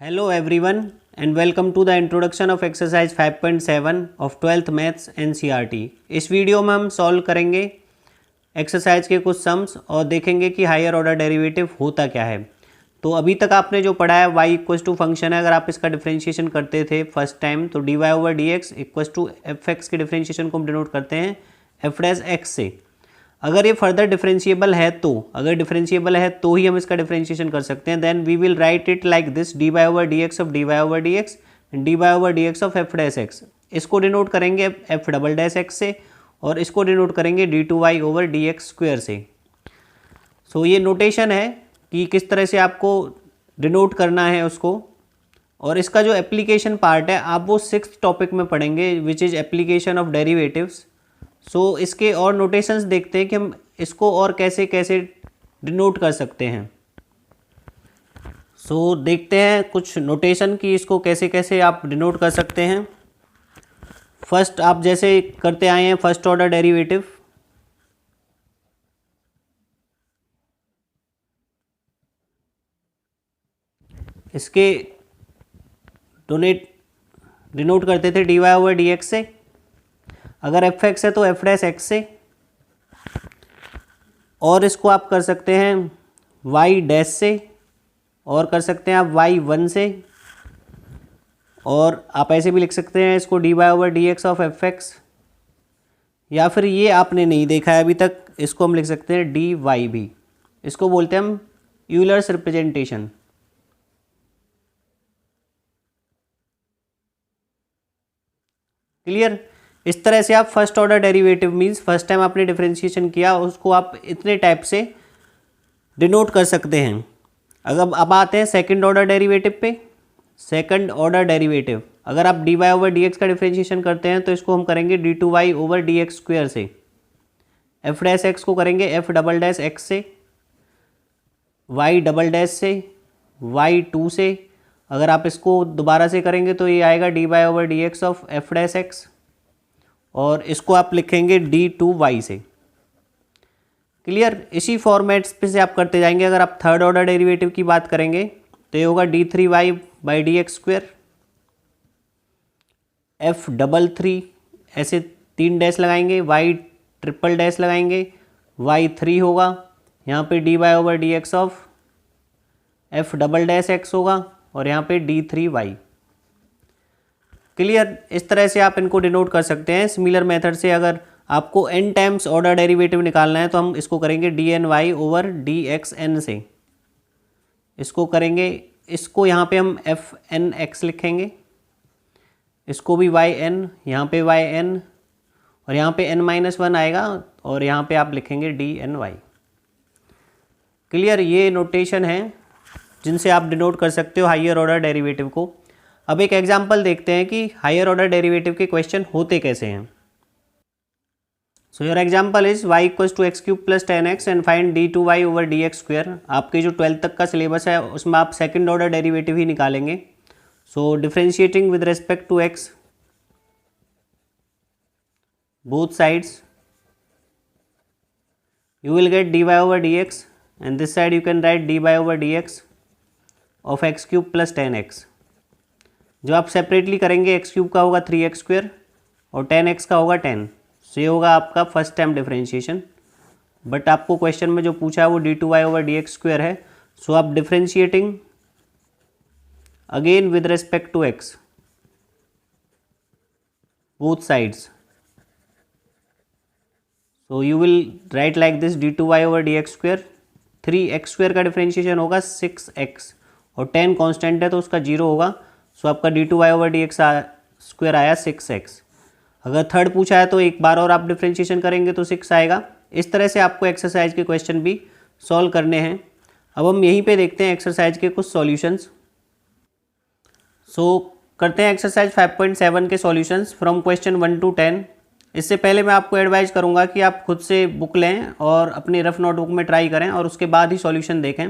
Hello everyone and welcome to the introduction of exercise 5.7 of 12th maths NCERT। इस video में हम solve करेंगे exercise के कुछ सम्स और देखेंगे कि हायर ऑर्डर डेरिवेटिव होता क्या है। तो अभी तक आपने जो पढ़ा है y इक्वस टू फंक्शन है, अगर आप इसका डिफरेंशिएशन करते थे फर्स्ट टाइम तो dy over D x equals to F x के डिफरेंशिएशन को हम डिनोट करते हैं एफ डैश एक्स से। अगर ये फर्दर डिफरेंशिएबल है तो ही हम इसका डिफरेंशिएशन कर सकते हैं। Then we will write it like this d by over D x of d by over D x and d by over D x of f dash x. इसको denote करेंगे f double dash x से और इसको denote करेंगे d two Y over D x square से। So ये notation है कि किस तरह से आपको डिनोट करना है उसको। और इसका जो एप्लीकेशन पार्ट है आप वो 6th टॉपिक में पढ़ेंगे which is application of derivatives. So इसके और नोटेशंस देखते हैं कि हम इसको और कैसे कैसे डिनोट कर सकते हैं। सो देखते हैं कुछ नोटेशन कि इसको कैसे कैसे आप डिनोट कर सकते हैं। फर्स्ट आप जैसे करते आए हैं फर्स्ट ऑर्डर डेरिवेटिव, इसके डिनोट करते थे d Y over D x से। अगर एफ एक्स है तो एफ डैश एक्स से, और इसको आप कर सकते हैं वाई डैश से, और कर सकते हैं आप वाई वन से, और आप ऐसे भी लिख सकते हैं इसको d Y over D x of f x, या फिर ये आपने नहीं देखा है अभी तक, इसको हम लिख सकते हैं डी वाई भी। इसको बोलते हैं हम यूलर्स रिप्रेजेंटेशन। क्लियर? इस तरह से आप first order derivative means first time आपने डिफरेंशिएशन किया उसको आप इतने टाइप से डिनोट कर सकते हैं। अगर अब आते हैं सेकंड ऑर्डर डेरिवेटिव पे। सेकंड ऑर्डर डेरिवेटिव अगर आप d Y over D x का डिफरेंशिएशन करते हैं तो इसको हम करेंगे d two Y over D x square से। एफ डैश एक्स को करेंगे एफ डबल डैश एक्स से, वाई डबल डैश से, वाई टू से। अगर आप इसको दोबारा से करेंगे तो ये आएगा d Y over D x of f dash x, और इसको आप लिखेंगे डी टू वाई से। क्लियर? इसी फॉर्मेट्स पे से आप करते जाएंगे। अगर आप थर्ड ऑर्डर डेरिवेटिव की बात करेंगे तो ये होगा d three y by d x square, f double three, ऐसे 3 डैश लगाएंगे, वाई ट्रिपल डैश लगाएंगे, वाई थ्री होगा, यहाँ पे d Y over D x of f double dash x होगा, और यहाँ पे डी थ्री वाई। क्लियर? इस तरह से आप इनको डिनोट कर सकते हैं। सिमिलर मेथड से अगर आपको n टाइम्स ऑर्डर डेरिवेटिव निकालना है तो हम इसको करेंगे d n y over D x n से। इसको करेंगे, इसको यहाँ पे हम एफ एन एक्स लिखेंगे, इसको भी वाई एन, यहाँ पे वाई एन, और यहाँ पे n माइनस वन आएगा, और यहाँ पे आप लिखेंगे डी एन वाई। क्लियर? ये नोटेशन है जिनसे आप डिनोट कर सकते हो हायर ऑर्डर डेरिवेटिव को। अब एक एग्जांपल देखते हैं कि हायर ऑर्डर डेरिवेटिव के क्वेश्चन होते कैसे हैं। So your example is y equals to x cube plus 10x and find d two Y over D x square. आपके जो 12th तक का सिलेबस है उसमें आप सेकंड ऑर्डर डेरिवेटिव ही निकालेंगे। So differentiating with respect to x both sides you will get dy over dx and this side you can write dy over dx of x cube plus 10x। जो आप separately करेंगे x cube का होगा 3x square और 10x का होगा 10। सो ये होगा आपका फर्स्ट टाइम डिफरेंशिएशन। बट आपको क्वेश्चन में जो पूछा है वो d two Y over D x square है। सो आप differentiating again with respect to x both sides. So you will write like this d two Y over D x square. 3x square का differentiation होगा 6x, और 10 constant है तो उसका 0 होगा। So आपका d two Y over D x square आया 6x। अगर थर्ड पूछा है तो एक बार और आप डिफरेंशिएशन करेंगे तो 6 आएगा। इस तरह से आपको एक्सरसाइज के क्वेश्चन भी सॉल्व करने हैं। अब हम यहीं पे देखते हैं एक्सरसाइज के कुछ सॉल्यूशंस। सो करते हैं एक्सरसाइज 5.7 के सॉल्यूशंस फ्रॉम क्वेश्चन 1 to 10। इससे पहले मैं आपको एडवाइज करूंगा कि आप खुद से बुक लें और अपनी रफ नोटबुक में ट्राई करें और उसके बाद ही सॉल्यूशन देखें।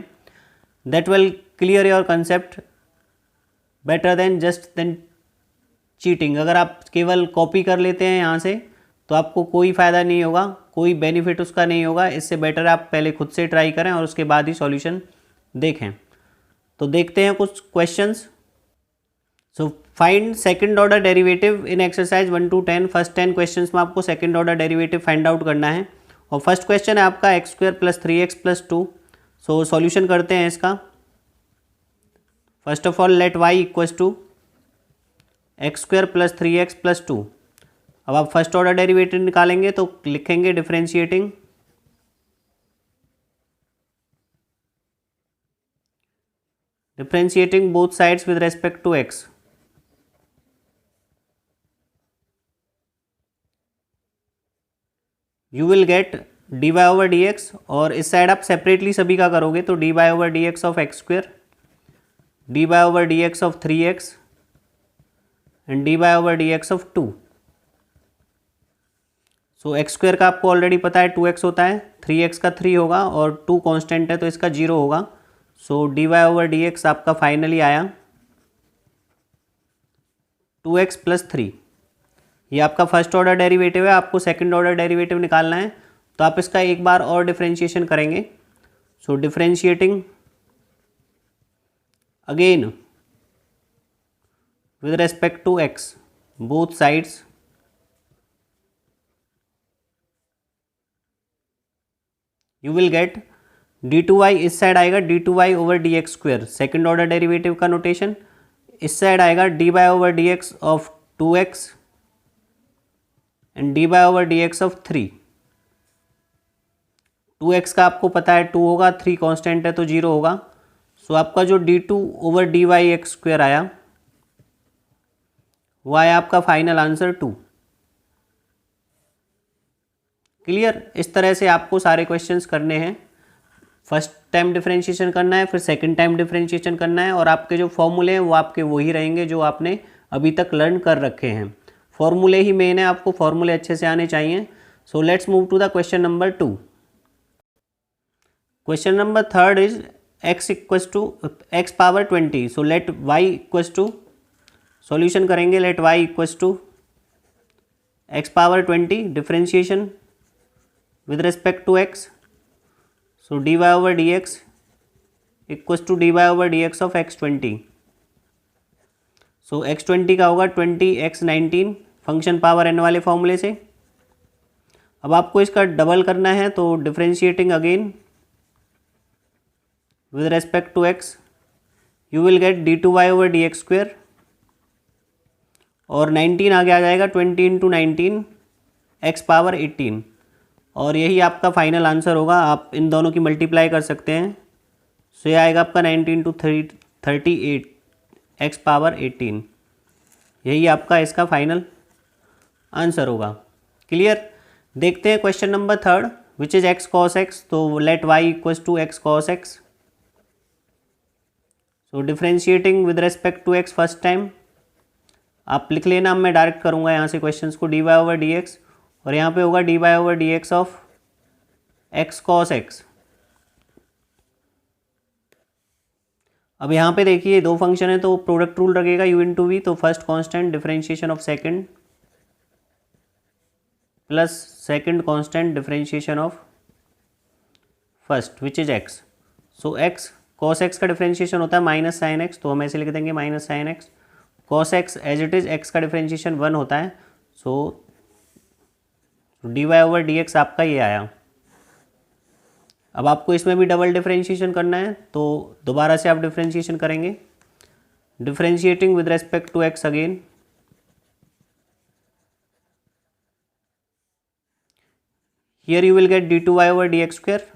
That will clear your concept better than cheating. अगर आप केवल कॉपी कर लेते हैं यहाँ से तो आपको कोई फ़ायदा नहीं होगा, कोई बेनिफिट उसका नहीं होगा। इससे बेटर आप पहले खुद से ट्राई करें और उसके बाद ही सॉल्यूशन देखें। तो देखते हैं कुछ questions. So find second order derivative in exercise 1 to 10। First 10 questions में आपको second order derivative find out करना है। और फर्स्ट क्वेश्चन है आपका x square plus 3x plus 2। So solution करते हैं इसका। First of all let y equals to x square plus 3x plus 2। अब आप फर्स्ट ऑर्डर डेरिवेटिव निकालेंगे तो लिखेंगे differentiating both sides with respect to x। You will get d Y over D x, और इस साइड आप separately सभी का करोगे तो d Y over D x of x square, d Y over D x of 3x and d Y over D x of 2। So x square का आपको already पता है 2x होता है, 3x का 3 होगा और 2 कांस्टेंट है तो इसका 0 होगा। So D Y over D X आपका फाइनली आया 2x प्लस 3। ये आपका फर्स्ट ऑर्डर डेरिवेटिव है, आपको सेकंड ऑर्डर डेरिवेटिव निकालना है तो आप इसका एक बार और डिफरेंशिएशन करेंगे। So differentiating again with respect to x both sides, you will get d2y, इस साइड आएगा d2y over D x square, second order derivative का नोटेशन। इस साइड आएगा dy over D x of 2x and dy over D x of 3। 2x का आपको पता है 2 होगा, 3 कांस्टेंट है तो 0 होगा। सो आपका जो d2 over dy x square आया वो आया आपका फाइनल आंसर 2। क्लियर? इस तरह से आपको सारे क्वेश्चंस करने हैं। फर्स्ट टाइम डिफरेंशिएशन करना है, फिर सेकंड टाइम डिफरेंशिएशन करना है, और आपके जो फॉर्मूले हैं वो आपके वही रहेंगे जो आपने अभी तक लर्न कर रखे हैं। फॉर्मूले ही मेन है, आपको फॉर्मूले अच्छे से आने चाहिए। So let's move to the question number 2। Question number 3 is x equals to x power 20। So let y equals to, solution करेंगे, let y equals to x power 20 differentiation with respect to x। So dy over dx equals to dy over dx of x20। So x20 का होगा 20x19 function power n वाले फॉर्मूले से। अब आपको इसका double करना है तो differentiating again with respect to x, you will get d2y over D x square, और 19 आगे आ जाएगा 20 इंटू 19 x पावर 18, और यही आपका फाइनल आंसर होगा। आप इन दोनों की मल्टीप्लाई कर सकते हैं। सो ये आएगा आपका 19 इंटू 38 x पावर 18। यही आपका इसका फाइनल आंसर होगा। क्लियर? देखते हैं question number 3 which is x cos x। तो let y equals to x cos x। So differentiating with respect to x first time आप लिख लेना, मैं डायरेक्ट करूँगा यहाँ से क्वेश्चंस को, dy ओवर dx, और यहाँ पे होगा dy over dx of x cos x। अब यहाँ पे देखिए दो फंक्शन है तो प्रोडक्ट रूल लगेगा u इंटू वी। तो first constant differentiation of second plus second constant differentiation of first which is x। So x cos x का डिफरेंशिएशन होता है माइनस साइन एक्स, तो हम ऐसे लिख देंगे minus sine x. cos x as it is x का differentiation 1 होता है। सो dy ओवर dx आपका ये आया। अब आपको इसमें भी डबल डिफरेंशिएशन करना है तो दोबारा से आप डिफरेंशिएशन करेंगे, differentiating with respect to x again. Here you will get d2y over dx square,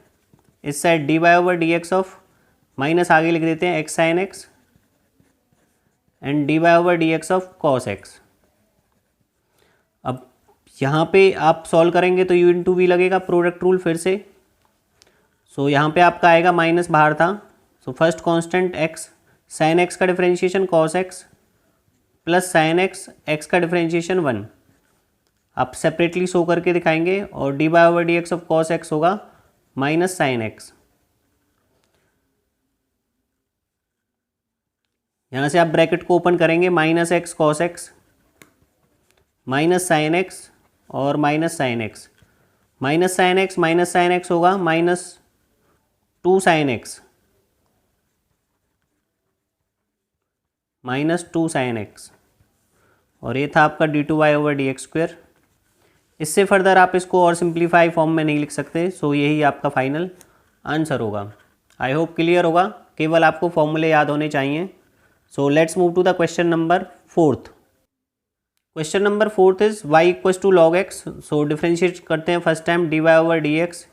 इस side dy over dx of, minus आगे लिख देते हैं x sine x, and dy over dx of cos x। अब यहाँ पे आप सॉल्व करेंगे तो u इंटू वी लगेगा, प्रोडक्ट रूल फिर से। सो यहाँ पे आपका आएगा माइनस बाहर था। So first constant x sine x का डिफरेंशिएशन cos x plus sine x का डिफरेंशिएशन 1 आप सेपरेटली शो करके दिखाएंगे, और dy over dx of cos x होगा माइनस साइन x। यहाँ से आप ब्रैकेट को ओपन करेंगे, minus x cos x minus sine x और minus sine x, minus sine x होगा minus 2 sine x -2 sin x, और ये था आपका d2y/dx²। इससे फर्दर आप इसको और सिंप्लीफाई फॉर्म में नहीं लिख सकते, सो यही आपका फाइनल आंसर होगा। आई होप क्लियर होगा, केवल आपको फॉर्मूले याद होने चाहिए। So let's move to the question number 4। Question number 4 is y = log x। सो डिफ्रेंशिएट करते हैं first time, dy/dx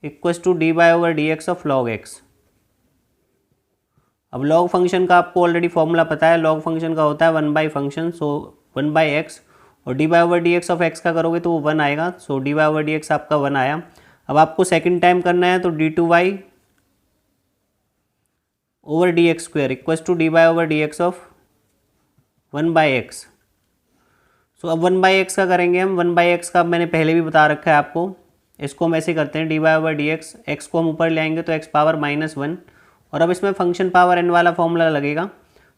= dy/dx of log x। अब log फंक्शन का आपको ऑलरेडी फॉर्मूला पता है, log फंक्शन का होता है 1 फंक्शन, सो 1/x, और dy/dx ऑफ x का करोगे तो वो 1 आएगा, सो dy/dx आपका 1 आया। अब आपको सेकंड टाइम करना है तो d2y/dx² = dy/dx ऑफ 1/x। सो अब 1/x का करेंगे हम। 1/x का मैंने पहले भी बता रखा है आपको, इसको हम ऐसे करते हैं dy/dx, x को हम ऊपर ले आएंगे तो x पावर -1, और अब इसमें फंक्शन पावर n वाला फॉर्मूला लगेगा।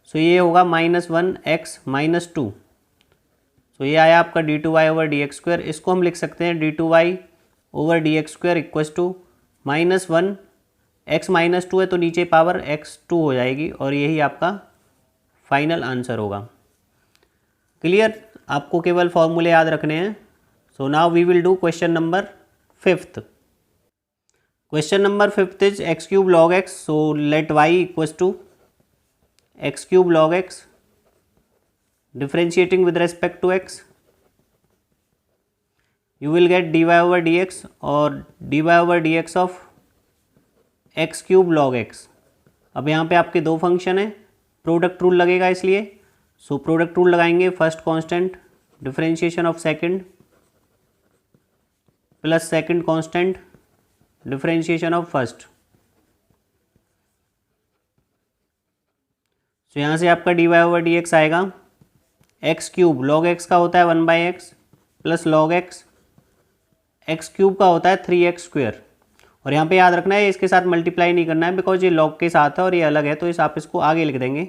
सो ये होगा -1x -2। सो ये आया आपका d2y/dx²। इसको हम लिख सकते हैं d2y/dx² = -1, x -2 है तो नीचे पावर x2 हो जाएगी, और यही आपका फाइनल आंसर होगा। क्लियर? आपको केवल फॉर्मूले याद रखने हैं। So now we will do question number 5। Question number 5 is x³ log x। So let y = x³ log x, differentiating with respect to x, you will get dy/dx और dy/dx of x³ log x। अब यहाँ पे आपके दो function है, product rule लगेगा इसलिए, so product rule लगाएंगे। First constant differentiation of second plus second constant differentiation of first. So यहाँ से आपका dy/dx आएगा x³ log x का होता है 1/x plus log x, x³ का होता है 3x²। और यहाँ पे याद रखना है इसके साथ मल्टीप्लाई नहीं करना है, बिकॉज ये log के साथ है और ये अलग है, तो इस आप इसको आगे लिख देंगे।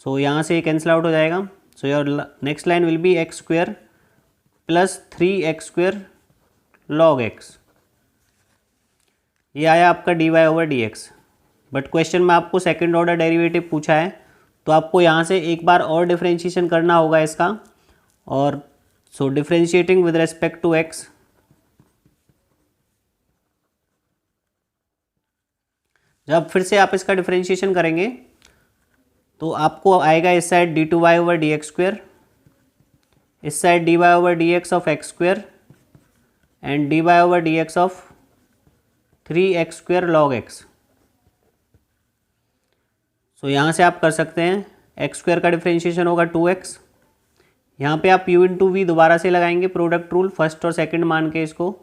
सो यहाँ से कैंसिल आउट हो जाएगा। So your next line will B x² plus 3x² log x। ये आया आपका dy/dx। बट क्वेश्चन में आपको सेकंड ऑर्डर डेरिवेटिव पूछा है, तो आपको यहाँ से एक बार और डिफरेंशिएशन करना होगा इसका। और so differentiating with respect to x, जब फिर से आप इसका डिफरेंशिएशन करेंगे तो आपको आएगा इस साइड d2y/dx², इस side dy/dx of x² and dy/dx of 3x² log x। So यहाँ से आप कर सकते हैं, x² का डिफरेंशिएशन होगा 2x। यहाँ पे आप u × v दोबारा से लगाएंगे प्रोडक्ट रूल, फर्स्ट और सेकंड मान के इसको।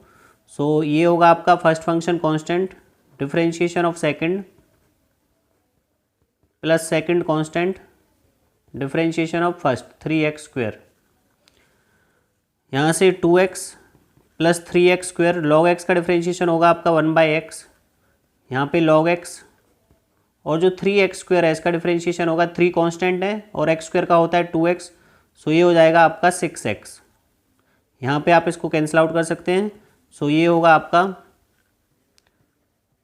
सो ये होगा आपका first function constant differentiation of second plus second constant differentiation of first 3x²। यहाँ से 2x plus 3x² log x का डिफरेंशिएशन होगा आपका 1/x, यहाँ पे log x, और जो 3x² है इसका डिफरेंशिएशन होगा, 3 कांस्टेंट है और x² का होता है 2x, सो ये हो जाएगा आपका 6x। यहाँ पे आप इसको कैंसिल आउट कर सकते हैं। सो ये होगा आपका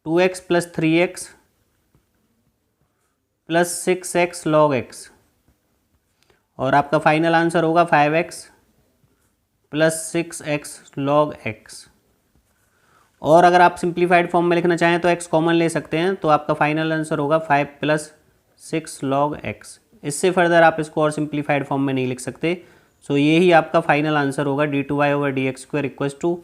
2x plus 3x plus 6x log x, और आपका फाइनल आंसर होगा 5x plus 6x log x। और अगर आप सिंप्लीफाइड फॉर्म में लिखना चाहें तो x कॉमन ले सकते हैं, तो आपका फाइनल आंसर होगा 5 प्लस 6 log x। इससे फर्दर आप इसको और सिंप्लीफाइड फॉर्म में नहीं लिख सकते। सो यही आपका फाइनल आंसर होगा d2y/dx² =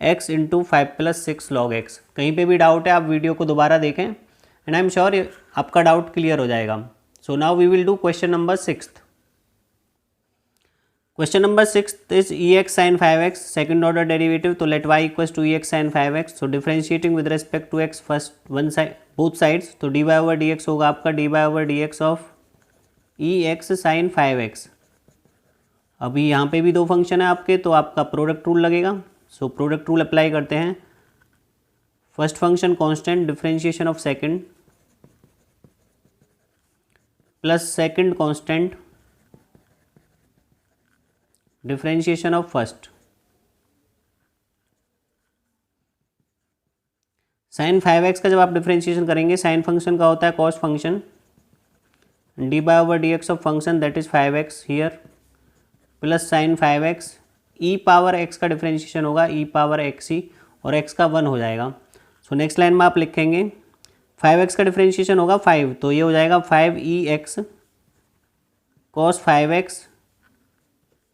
x × 5 plus 6 log x। कहीं पे भी डाउट है आप वीडियो को दोबारा देखें, एंड आई एम श्योर आपका डाउट क्लियर हो जाएगा। So now we will do question number 6। Question number 6 is ex sin 5x, second order derivative. तो let y = ex sin 5x। So differentiating with respect to x first one side both sides, तो dy/dx होगा आपका dy/dx of ex sin 5x। अभी यहाँ पे भी दो function है आपके, तो आपका प्रोडक्ट रूल लगेगा। सो प्रोडक्ट रूल अप्लाई करते हैं। First function constant differentiation of second plus second constant differentiation of first. Sine 5x का जब आप डिफरेंशिएशन करेंगे, साइन फंक्शन का होता है cos function, d by over D x of function that is 5x here plus sine 5x, E power x का differentiation होगा ई power x ही, और एक्स का 1 हो जाएगा। सो नेक्स्ट लाइन में आप लिखेंगे 5x का डिफ्रेंशिएशन होगा 5, तो ये हो जाएगा 5e(x) cos 5x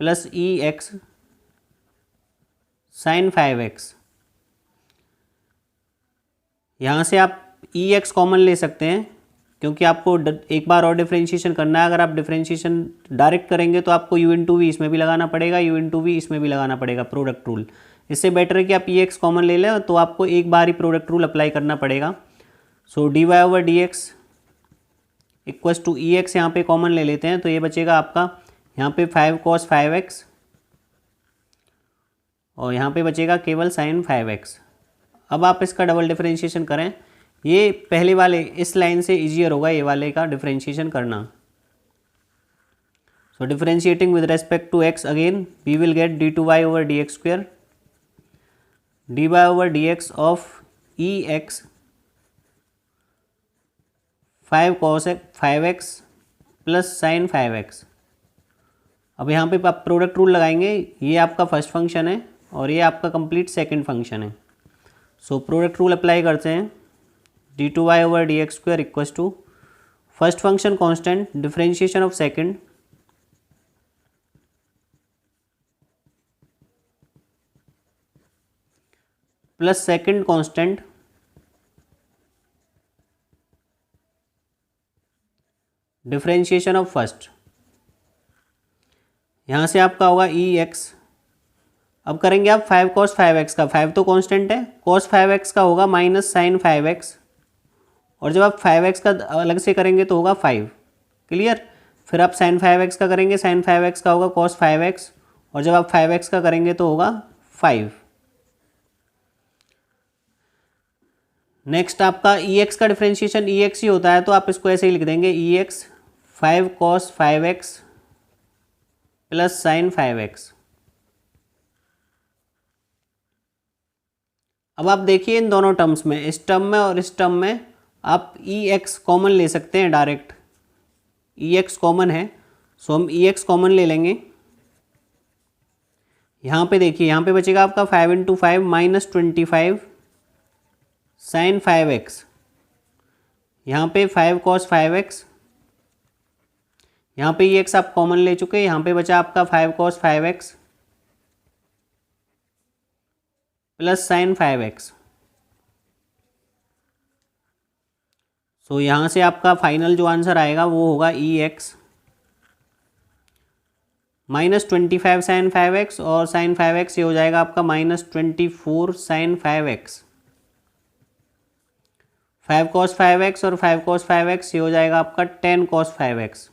plus e(x) sin 5x। यहाँ से आप e(x) कॉमन ले सकते हैं क्योंकि आपको एक बार और डिफ्रेंशिएशन करना है। अगर आप डिफ्रेंशिएशन डायरेक्ट करेंगे तो आपको u इंटू वी इसमें भी लगाना पड़ेगा, u इंटू वी इसमें भी लगाना पड़ेगा, प्रोडक्ट रूल। इससे बेटर है कि आप e(x) कॉमन ले लें, तो आपको एक बार ही प्रोडक्ट रूल अप्लाई करना पड़ेगा। So D Y over D x equals to E X यहाँ पर कॉमन ले लेते हैं, तो ये बचेगा आपका यहाँ पे 5 cos 5x और यहाँ पे बचेगा केवल sin 5x। अब आप इसका डबल डिफरेंशिएशन करें, ये पहले वाले इस लाइन से ईजियर होगा ये वाले का डिफरेंशिएशन करना। So differentiating with respect to x again we will get d two Y over D x square, d Y over D x of e x 5 cos 5x plus sine 5x। अब यहाँ पे आप product rule लगाएंगे, ये आपका first function है और ये आपका कंप्लीट सेकंड फंक्शन है। सो प्रोडक्ट रूल अप्लाई करते हैं, d two Y over D x square equals to first function constant differentiation of second plus second constant differentiation of first. यहाँ से आपका होगा ई एक्स। अब करेंगे आप 5 cos 5x का, 5 तो कांस्टेंट है, cos 5x का होगा माइनस साइन 5x, और जब आप 5x का अलग से करेंगे तो होगा 5। क्लियर। फिर आप साइन 5x का करेंगे, साइन 5x का होगा cos 5x, और जब आप 5x का करेंगे तो होगा 5। नेक्स्ट आपका ex का डिफरेंशिएशन ex ही होता है, तो आप इसको ऐसे ही लिख देंगे ex 5 cos 5x plus sine 5x। अब आप देखिए इन दोनों टर्म्स में, इस टर्म में और इस टर्म में आप ex कॉमन ले सकते हैं डायरेक्ट, ex कॉमन है, सो हम ex कॉमन ले लेंगे। यहाँ पे देखिए, यहाँ पे बचेगा आपका 5 इंटू 5 माइनस 25 साइन 5x, यहाँ पे 5 cos 5x, यहाँ पे ex आप कॉमन ले चुके हैं, यहाँ पे बचा आपका 5 cos 5x plus sine 5x। सो यहाँ से आपका फाइनल जो आंसर आएगा वो होगा ex माइनस 25 साइन 5x और साइन 5x ये हो जाएगा आपका minus 24 sign 5x। 5 cos 5x और 5 cos 5x ये हो जाएगा आपका 10 cos 5x।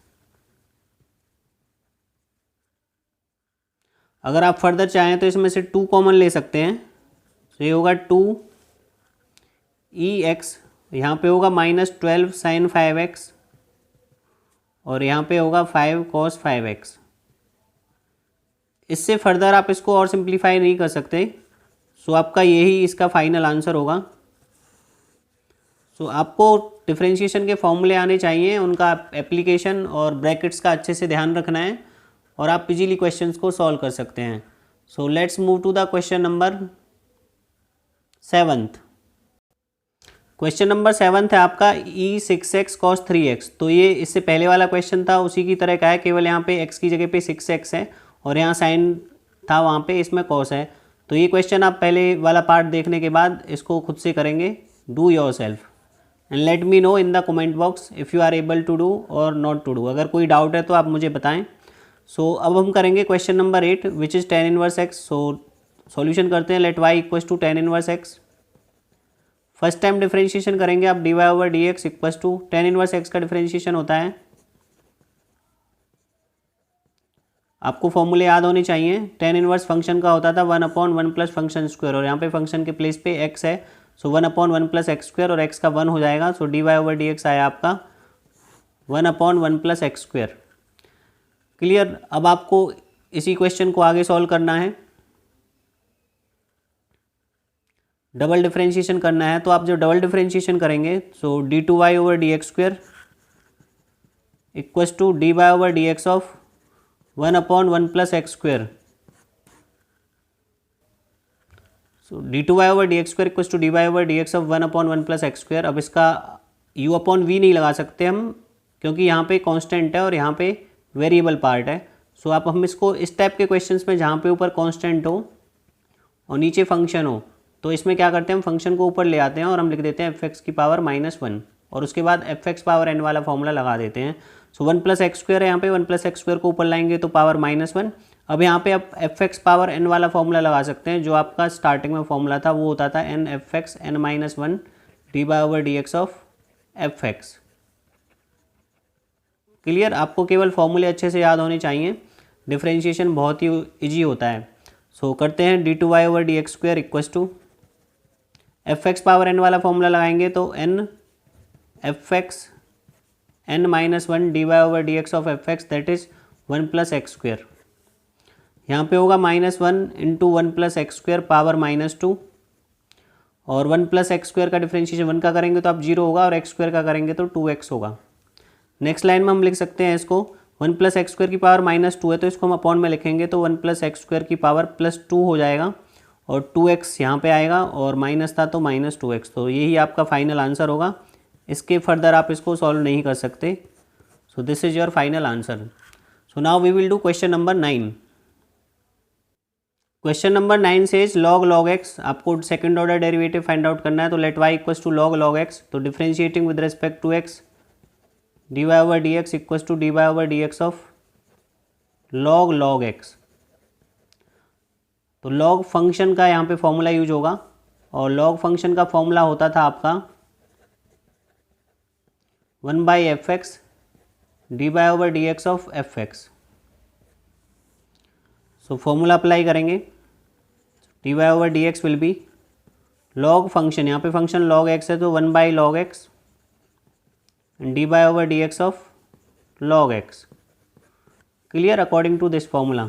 अगर आप फर्दर चाहें तो इसमें से 2 कॉमन ले सकते हैं, तो ये होगा 2 ex, यहाँ पे होगा माइनस 12 साइन 5x और यहाँ पे होगा 5 cos 5x। इससे फर्दर आप इसको और सिंप्लीफाई नहीं कर सकते, सो आपका यही इसका फाइनल आंसर होगा। सो आपको डिफरेंशिएशन के फॉर्मूले आने चाहिए, उनका एप्लीकेशन और ब्रैकेट्स का अच्छे से ध्यान रखना है और आप इजीली क्वेश्चंस को सॉल्व कर सकते हैं। So let's move to the question number 7th। Question number 7th है आपका e6x cos 3x। तो ये इससे पहले वाला क्वेश्चन था उसी की तरह का है, केवल यहाँ पे x की जगह पे 6x है और यहाँ साइन था वहाँ पे इसमें cos है। तो ये क्वेश्चन आप पहले वाला पार्ट देखने के बाद इसको खुद से करेंगे, do yourself and let me know in the comment box if you are able to do और नॉट टू डू। अगर कोई डाउट है तो आप मुझे बताएं। सो अब हम करेंगे question number 8 which is tan inverse x। So solution करते हैं, let y equals to tan inverse x। First time differentiation करेंगे आप dy over dx equals to tan inverse x का डिफरेंशिएशन होता है, आपको फॉर्मूले याद होने चाहिए। tan इनवर्स फंक्शन का होता था 1/1 प्लस फंक्शन स्क्वायर, और यहाँ पे फंक्शन के प्लेस पे x है, सो 1/1 प्लस एक्स स्क्वायर और x का 1 हो जाएगा। सो dy ओवर dx आया आपका 1/1 प्लस एक्स स्क्वायर। क्लियर। अब आपको इसी क्वेश्चन को आगे सॉल्व करना है, डबल डिफरेंशिएशन करना है। तो आप जब डबल डिफरेंशिएशन करेंगे so D two Y over D x square equals to D Y over D x of 1/1 plus x square. So D two Y over D x square equals to D Y over D x of 1/1 plus x square. अब इसका you upon we नहीं लगा सकते हम, क्योंकि यहाँ पे constant है और यहाँ पे वेरिएबल पार्ट है। सो आप हम इसको इस टाइप के क्वेश्चंस में जहाँ पे ऊपर कांस्टेंट हो और नीचे फंक्शन हो, तो इसमें क्या करते हैं हम फंक्शन को ऊपर ले आते हैं और हम लिख देते हैं एफ एक्स की पावर -1 और उसके बाद एफ एक्स पावर एन वाला फॉर्मूला लगा देते हैं। सो 1 प्लस एक्स स्क्वेयर है यहाँ पे, 1 प्लस एक्स स्क्वेयर को ऊपर लाएंगे तो पावर -1। अब यहाँ पे आप एफ एक्स पावर एन वाला फॉर्मूला लगा सकते हैं, जो आपका स्टार्टिंग में फॉर्मूला था वो होता था n f x n -1 d by over D x of f x. Clear? आपको केवल फॉर्मूले अच्छे से याद होने चाहिए, डिफरेंशिएशन बहुत ही ईजी होता है। सो करते हैं d two Y over D x square equals to F x power n वाला फॉर्मूला लगाएंगे तो n f x n -1 d Y over D x of f x that is 1 plus x square. यहाँ पे होगा -1 into 1 plus x square power -2 और 1 plus x square का differentiation 1 का करेंगे तो आप 0 होगा और एक्स स्क्वेयर का करेंगे तो 2x होगा। नेक्स्ट लाइन में हम लिख सकते हैं इसको 1 प्लस एक्स स्क्वेयर की पावर -2 है तो इसको हम अपॉन में लिखेंगे तो 1 प्लस एक्स स्क्वेयर की पावर +2 हो जाएगा और 2x यहाँ पे आएगा और माइनस था तो -2x। तो यही आपका फाइनल आंसर होगा, इसके फर्दर आप इसको सॉल्व नहीं कर सकते। So this is your final answer. So now we will do question number 9। Question number 9 says log x, आपको second order derivative find out करना है। तो let y equals to log x, तो differentiating with respect to x d Y over D x equals to D Y over D x of log x। तो log function का यहाँ पे formula use होगा और log फंक्शन का formula होता था आपका 1/fx D Y over D x of fx। So formula apply करेंगे, D Y over D X will be log function, यहाँ पे फंक्शन log x है तो 1/log x D by over D x of log x। Clear? According to this formula,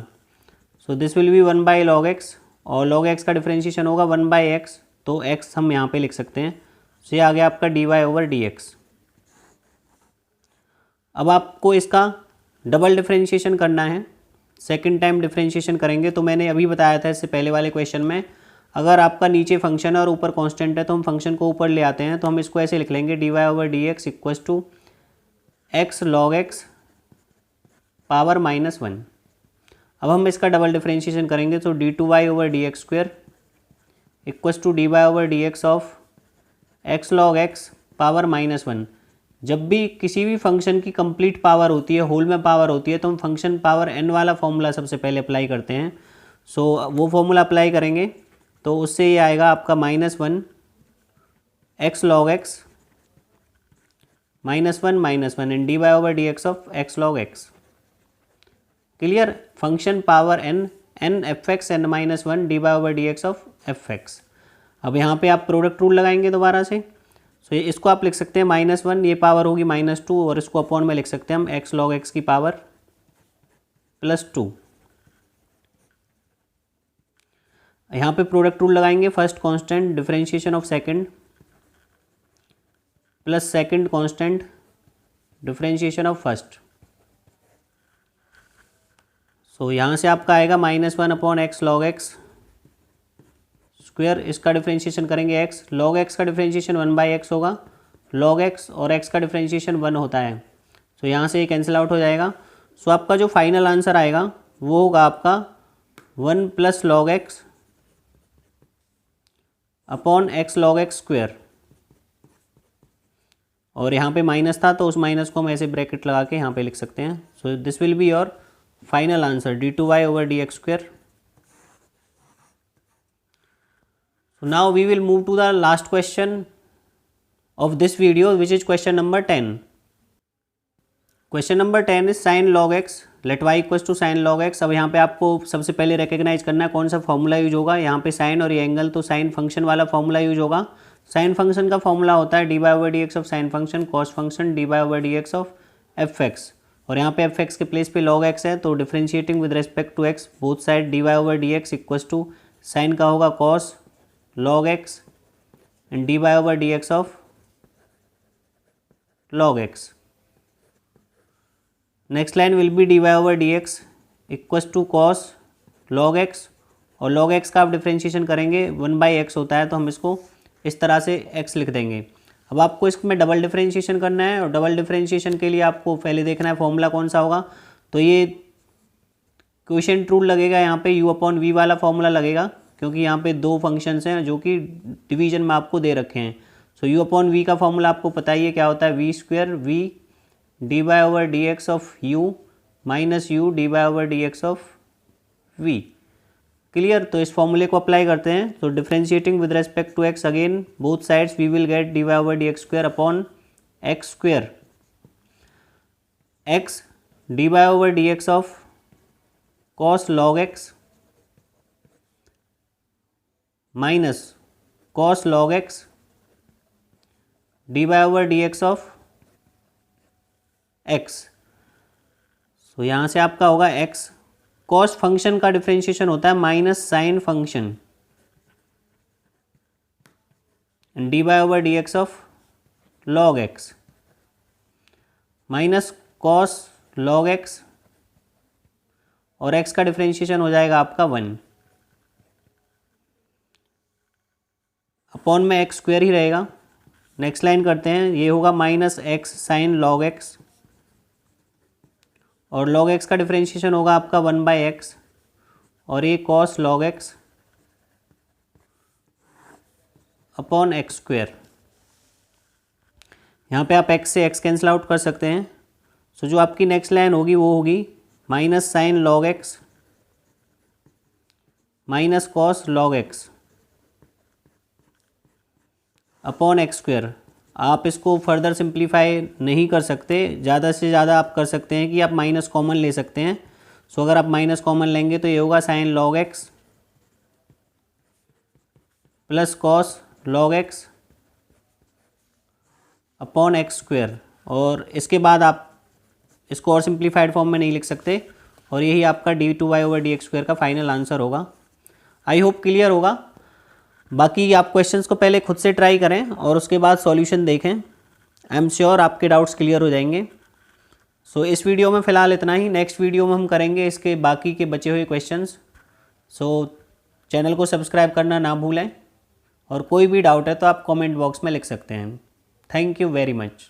so this will be 1/log x और log x का differentiation होगा 1/x, तो x हम यहाँ पे लिख सकते हैं। सो ये आ गया आपका d Y over D x. अब आपको इसका डबल डिफरेंशिएशन करना है, सेकंड टाइम डिफरेंशिएशन करेंगे। तो मैंने अभी बताया था इससे पहले वाले क्वेश्चन में, अगर आपका नीचे फंक्शन है और ऊपर कांस्टेंट है तो हम फंक्शन को ऊपर ले आते हैं। तो हम इसको ऐसे लिख लेंगे d Y over D x equals to x log x power -1। अब हम इसका डबल डिफरेंशिएशन करेंगे तो d two Y over D x square equals to D Y over D x of x log x power -1। जब भी किसी भी function की कंप्लीट पावर होती है, होल में पावर होती है, तो हम फंक्शन पावर एन वाला फॉर्मूला सबसे पहले अप्लाई करते हैं। सो वो फॉर्मूला अप्लाई करेंगे तो उससे ये आएगा आपका -1 x log x -1 and d Y over D x of x log x. Clear? Function power n n f x n -1 d Y over D x of f x. अब यहाँ पे आप प्रोडक्ट रूल लगाएंगे दोबारा से। So ये इसको आप लिख सकते हैं -1, ये पावर होगी -2 और इसको अपॉन में लिख सकते हैं हम एक्स लॉग एक्स की पावर +2। यहाँ पे प्रोडक्ट रूल लगाएंगे, first constant differentiation of second plus second constant differentiation of first. So यहाँ से आपका आएगा -1 upon X log X square, इसका डिफरेंशिएशन करेंगे x, log x का डिफरेंशिएशन 1/x होगा, log x और x का डिफरेंशिएशन 1 होता है। सो यहाँ से ये कैंसिल आउट हो जाएगा। सो आपका जो फाइनल आंसर आएगा वो होगा आपका 1 plus log x upon x log x square, और यहाँ पे माइनस था तो उस माइनस को हम ऐसे ब्रैकेट लगा के यहाँ पे लिख सकते हैं। So this will be your final answer d two Y over D x square. So now we will move to the last question of this video, which is question number 10. Question number 10 is sin log x, let y equals to sin log x। अब यहाँ पे आपको सबसे पहले recognise करना है कौन सा फॉर्मूला यूज होगा। यहाँ पे साइन और ये एंगल, तो साइन फंक्शन वाला फॉर्मूला यूज होगा। साइन फंक्शन का फॉर्मूला होता है d by over D x of sine function cos function d by over D x of f x, और यहाँ पे एफ एक्स के प्लेस पे log x है तो differentiating with respect to x both side d by over D x equals to sine का होगा cos log x and d by over D x of log x। Next line will be d Y over D x equals to cos log x, और log x का आप differentiation करेंगे 1/x होता है, तो हम इसको इस तरह से x लिख देंगे। अब आपको इसमें डबल डिफ्रेंशिएशन करना है, और डबल डिफ्रेंशिएशन के लिए आपको पहले देखना है फॉर्मूला कौन सा होगा। तो ये क्वोशिएंट रूल लगेगा, यहाँ पे u/v वाला फॉर्मूला लगेगा, क्योंकि यहाँ पे दो फंक्शंस हैं जो कि डिवीजन में आपको दे रखे हैं। सो u/v का फॉर्मूला आपको पता ही है क्या होता है, v² v dy over D x of u minus u dy over D x of v। Clear. तो इस फॉर्मूले को अप्लाई करते हैं। तो differentiating with respect to x again both sides we will get dy over D x square upon x square, x dy over D x of cos log x minus cos log x dy over D x of x। So यहाँ से आपका होगा x, cos function का differentiation होता है minus sine function, d by over D x of log x minus cos log x, और x का differentiation हो जाएगा आपका 1 अपॉन में एक्स स्क्वायर ही रहेगा। नेक्स्ट लाइन करते हैं, ये होगा minus x sign log x, और लॉग एक्स का डिफ्रेंशिएशन होगा आपका 1/x, और ये cos log x upon x square. यहाँ पे आप x से x कैंसिल आउट कर सकते हैं। सो जो आपकी नेक्स्ट लाइन होगी वो होगी minus sign log x minus cos log x upon x square. आप इसको फर्दर सिंप्लीफाई नहीं कर सकते, ज़्यादा से ज़्यादा आप कर सकते हैं कि आप माइनस कॉमन ले सकते हैं। सो अगर आप माइनस कॉमन लेंगे तो ये होगा sign log x plus cos log x upon x square, और इसके बाद आप इसको और सिंप्लीफाइड फॉर्म में नहीं लिख सकते, और यही आपका d2y over D x square का फाइनल आंसर होगा। आई होप क्लियर होगा। बाकी आप क्वेश्चंस को पहले खुद से ट्राई करें और उसके बाद सॉल्यूशन देखें। आई एम श्योर आपके डाउट्स क्लियर हो जाएंगे। सो इस वीडियो में फ़िलहाल इतना ही। नेक्स्ट वीडियो में हम करेंगे इसके बाकी के बचे हुए क्वेश्चंस। सो चैनल को सब्सक्राइब करना ना भूलें, और कोई भी डाउट है तो आप कमेंट बॉक्स में लिख सकते हैं। Thank you very much.